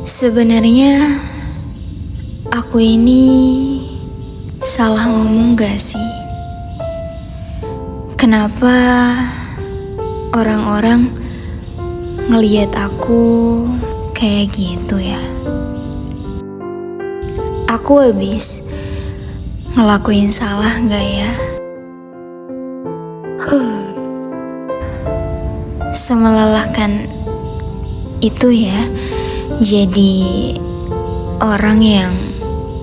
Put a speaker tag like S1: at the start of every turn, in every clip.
S1: Sebenarnya aku ini salah ngomong gak sih? Kenapa orang-orang ngelihat aku kayak gitu ya? Aku habis ngelakuin salah gak ya? Semelelahkan itu ya, jadi orang yang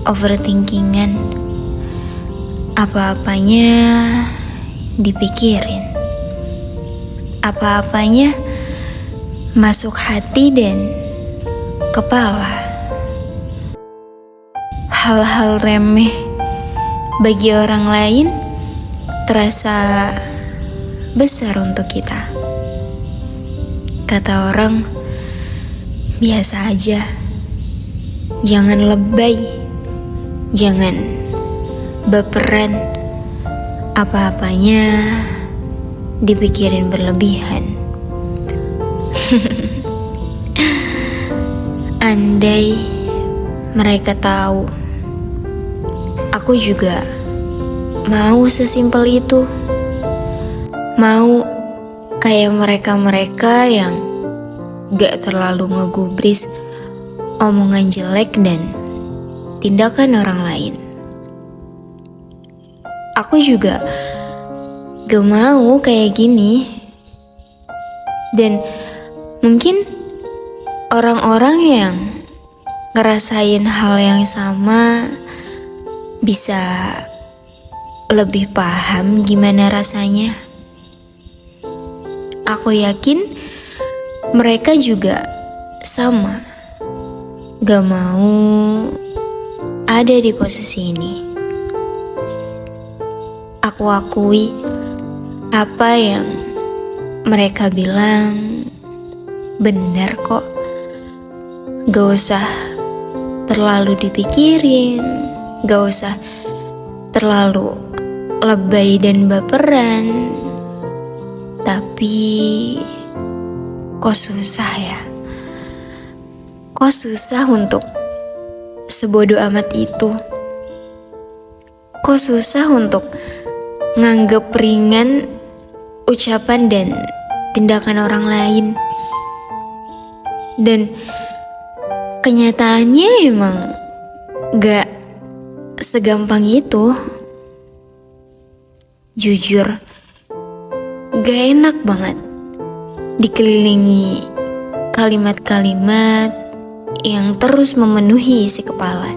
S1: overthinkingan, apa-apanya dipikirin, apa-apanya masuk hati dan kepala. Hal-hal remeh bagi orang lain terasa besar untuk kita. Kata orang, biasa aja, jangan lebay, jangan baperan, apa-apanya dipikirin berlebihan. Andai mereka tahu, aku juga mau sesimpel itu. Mau kayak mereka-mereka yang gak terlalu ngegubris omongan jelek dan tindakan orang lain. Aku juga gak mau kayak gini. Dan mungkin orang-orang yang ngerasain hal yang sama bisa lebih paham gimana rasanya. Aku yakin mereka juga sama, gak mau ada di posisi ini. Aku akui apa yang mereka bilang benar kok. Gak usah terlalu dipikirin, gak usah terlalu lebay dan baperan. Tapi kok susah ya? Kok susah untuk sebodoh amat itu? Kok susah untuk nganggep ringan ucapan dan tindakan orang lain? Dan kenyataannya emang gak segampang itu. Jujur, gak enak banget dikelilingi kalimat-kalimat yang terus memenuhi isi kepala.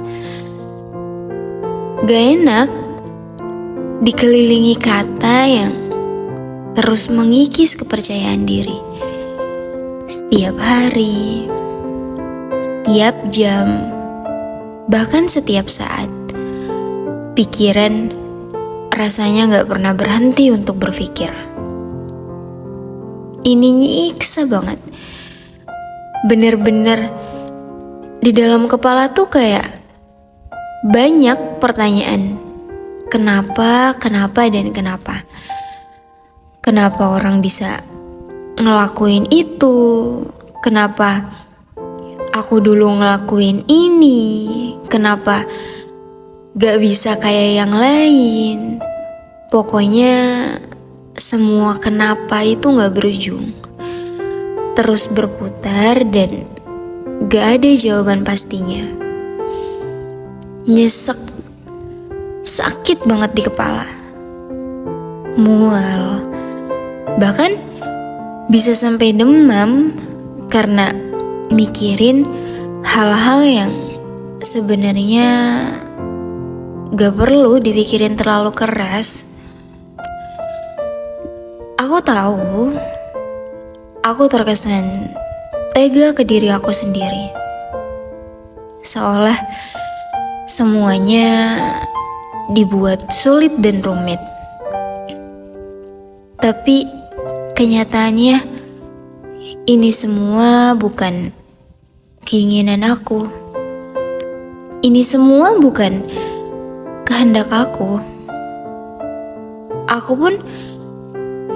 S1: Gak enak dikelilingi kata yang terus mengikis kepercayaan diri. Setiap hari, setiap jam, bahkan setiap saat, pikiran rasanya gak pernah berhenti untuk berpikir. Ini nyiksa banget. Bener-bener di dalam kepala tuh kayak banyak pertanyaan. Kenapa, dan kenapa? Kenapa orang bisa ngelakuin itu? Kenapa aku dulu ngelakuin ini? Kenapa gak bisa kayak yang lain? Pokoknya semua kenapa itu gak berujung, terus berputar dan gak ada jawaban pastinya. Nyesek, sakit banget di kepala, mual, bahkan bisa sampai demam karena mikirin hal-hal yang sebenarnya gak perlu dipikirin terlalu keras. Aku tahu, aku terkesan tega ke diri aku sendiri. Seolah semuanya dibuat sulit dan rumit. Tapi kenyataannya ini semua bukan keinginan aku. Ini semua bukan kehendak aku. Aku pun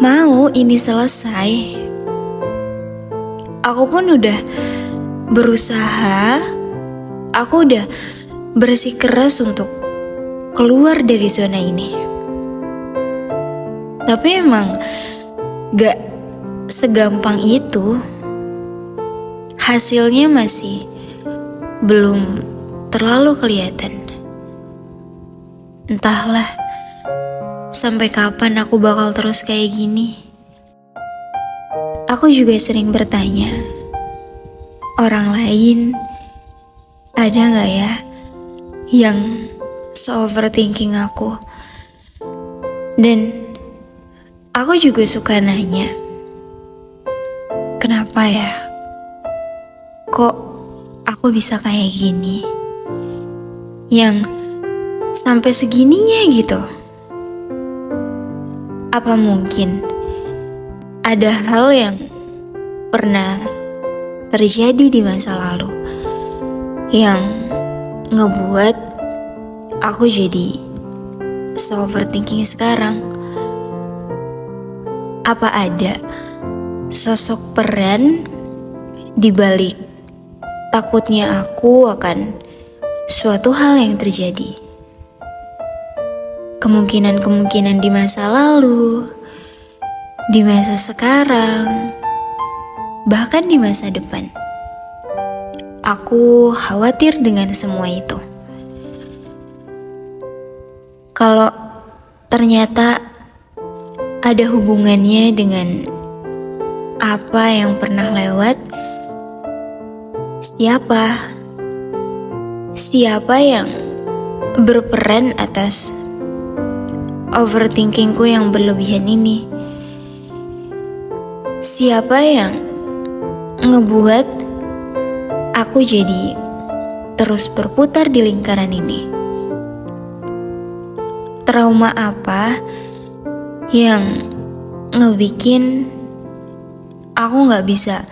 S1: mau ini selesai. Aku pun udah berusaha, aku udah bersikeras untuk keluar dari zona ini. Tapi emang gak segampang itu. Hasilnya masih belum terlalu kelihatan. Entahlah, sampai kapan aku bakal terus kayak gini. Aku juga sering bertanya, orang lain ada gak ya yang se-overthinking aku? Dan aku juga suka nanya, kenapa ya? Kok aku bisa kayak gini? Yang sampai segininya gitu. Apa mungkin ada hal yang pernah terjadi di masa lalu yang ngebuat aku jadi overthinking sekarang? Apa ada sosok peran di balik takutnya aku akan suatu hal yang terjadi? Kemungkinan-kemungkinan di masa lalu, di masa sekarang, bahkan di masa depan. Aku khawatir dengan semua itu. Kalau ternyata ada hubungannya dengan apa yang pernah lewat, siapa yang berperan atas overthinkingku yang berlebihan ini? Siapa yang ngebuat aku jadi terus berputar di lingkaran ini? Trauma apa yang ngebikin aku gak bisa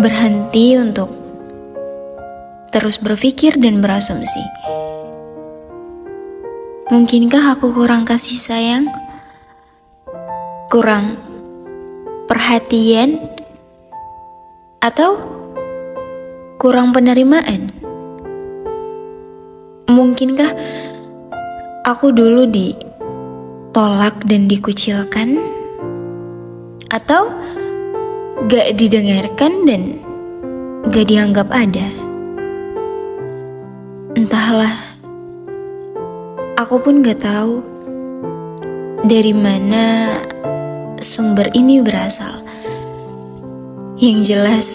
S1: berhenti untuk terus berpikir dan berasumsi? Mungkinkah aku kurang kasih sayang? Kurang perhatian? Atau kurang penerimaan? Mungkinkah aku dulu ditolak dan dikucilkan? Atau gak didengarkan dan gak dianggap ada? Entahlah. Aku pun gak tahu dari mana sumber ini berasal. Yang jelas,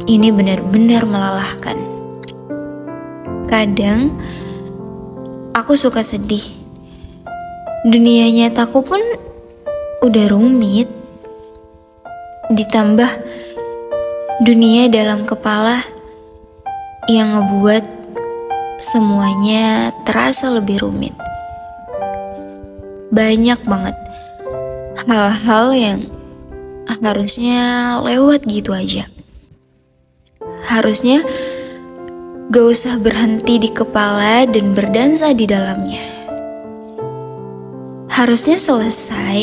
S1: ini benar-benar melelahkan. Kadang, aku suka sedih. Dunia nyataku pun udah rumit. Ditambah dunia dalam kepala yang ngebuat semuanya terasa lebih rumit. Banyak banget hal-hal yang harusnya lewat gitu aja. Harusnya gak usah berhenti di kepala dan berdansa di dalamnya. Harusnya selesai.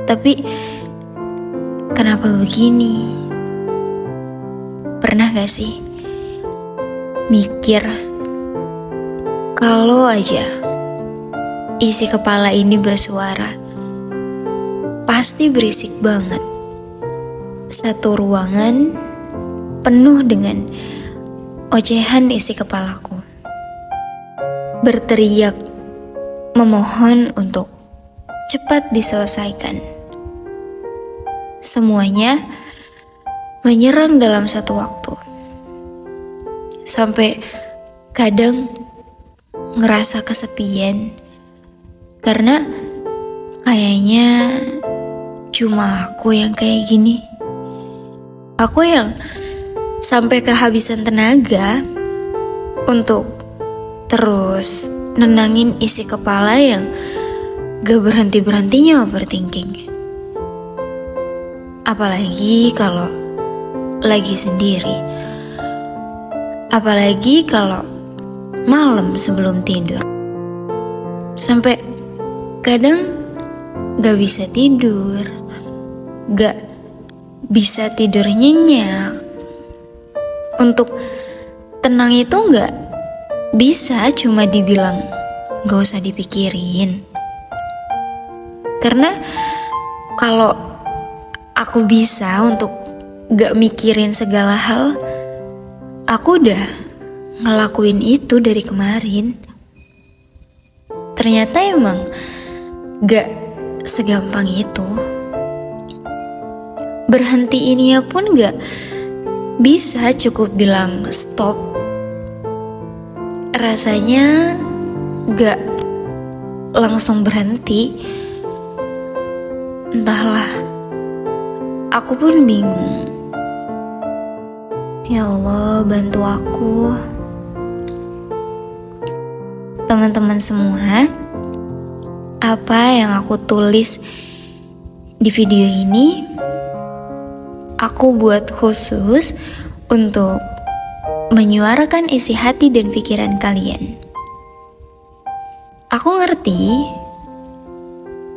S1: Tapi kenapa begini? Pernah gak sih mikir, kalau aja isi kepala ini bersuara, pasti berisik banget. Satu ruangan penuh dengan ocehan isi kepalaku. Berteriak, memohon untuk cepat diselesaikan. Semuanya menyerang dalam satu waktu. Sampai kadang ngerasa kesepian karena kayaknya cuma aku yang kayak gini. Aku yang sampai kehabisan tenaga untuk terus nenangin isi kepala yang gak berhenti-berhentinya overthinking. Apalagi kalau lagi sendiri. Apalagi kalau malam sebelum tidur. Sampai kadang gak bisa tidur, gak bisa tidur nyenyak. Untuk tenang itu nggak bisa cuma dibilang nggak usah dipikirin. Karena kalau aku bisa untuk nggak mikirin segala hal, aku udah ngelakuin itu dari kemarin. Ternyata emang gak segampang itu. Berhentiinnya pun gak bisa cukup bilang stop. Rasanya gak langsung berhenti. Entahlah, aku pun bingung. Ya Allah, bantu aku. Teman-teman semua, apa yang aku tulis di video ini aku buat khusus untuk menyuarakan isi hati dan pikiran kalian. Aku ngerti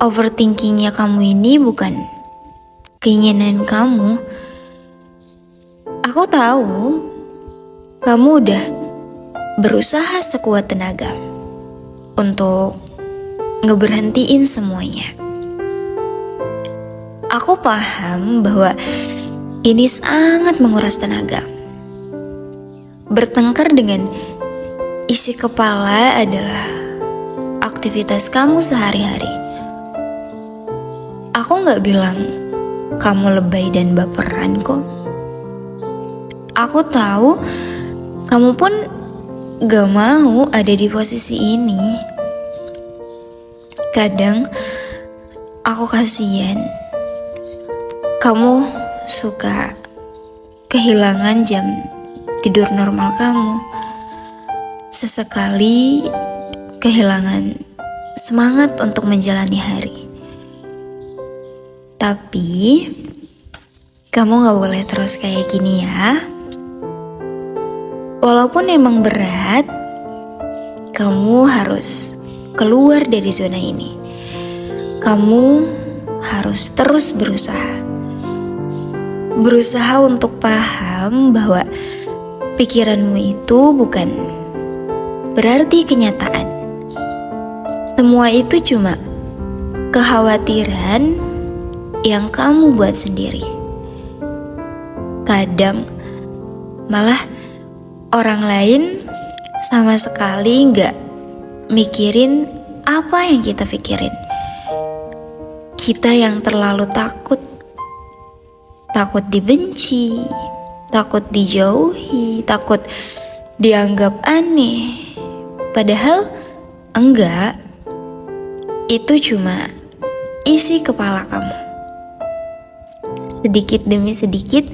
S1: overthinkingnya kamu ini bukan keinginan kamu. Aku tahu kamu udah berusaha sekuat tenaga untuk ngeberhentiin semuanya. Aku paham bahwa ini sangat menguras tenaga. Bertengkar dengan isi kepala adalah aktivitas kamu sehari-hari. Aku gak bilang kamu lebay dan baperan kok. Aku tahu kamu pun gak mau ada di posisi ini. Kadang aku kasihan kamu suka kehilangan jam tidur normal kamu. Sesekali kehilangan semangat untuk menjalani hari. Tapi kamu gak boleh terus kayak gini ya. Walaupun emang berat, kamu harus keluar dari zona ini. Kamu harus terus berusaha. Berusaha untuk paham bahwa pikiranmu itu bukan berarti kenyataan. Semua itu cuma kekhawatiran yang kamu buat sendiri. Kadang malah orang lain sama sekali nggak mikirin apa yang kita pikirin. Kita yang terlalu takut dibenci, takut dijauhi, takut dianggap aneh. Padahal enggak, itu cuma isi kepala kamu. Sedikit demi sedikit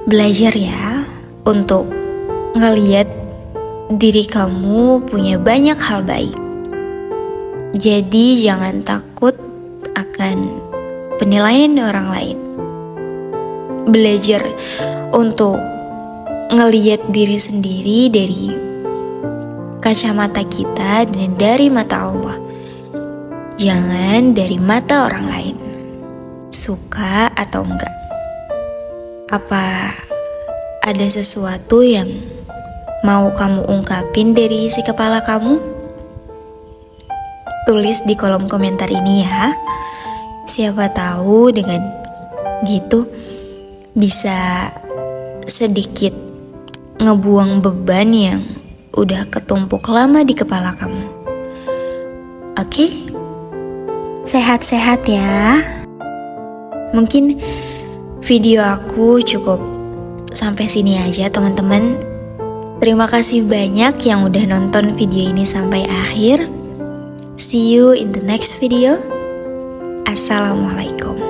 S1: belajar ya untuk ngeliat diri kamu punya banyak hal baik. Jadi jangan takut akan penilaian orang lain. Belajar untuk ngeliat diri sendiri dari kacamata kita dan dari mata Allah. Jangan dari mata orang lain. Suka atau enggak? Apa ada sesuatu yang mau kamu ungkapin dari isi kepala kamu? Tulis di kolom komentar ini ya. Siapa tahu dengan gitu bisa sedikit ngebuang beban yang udah ketumpuk lama di kepala kamu. Oke? Sehat-sehat ya. Mungkin video aku cukup sampai sini aja teman-teman. Terima kasih banyak yang udah nonton video ini sampai akhir. See you in the next video. Assalamualaikum.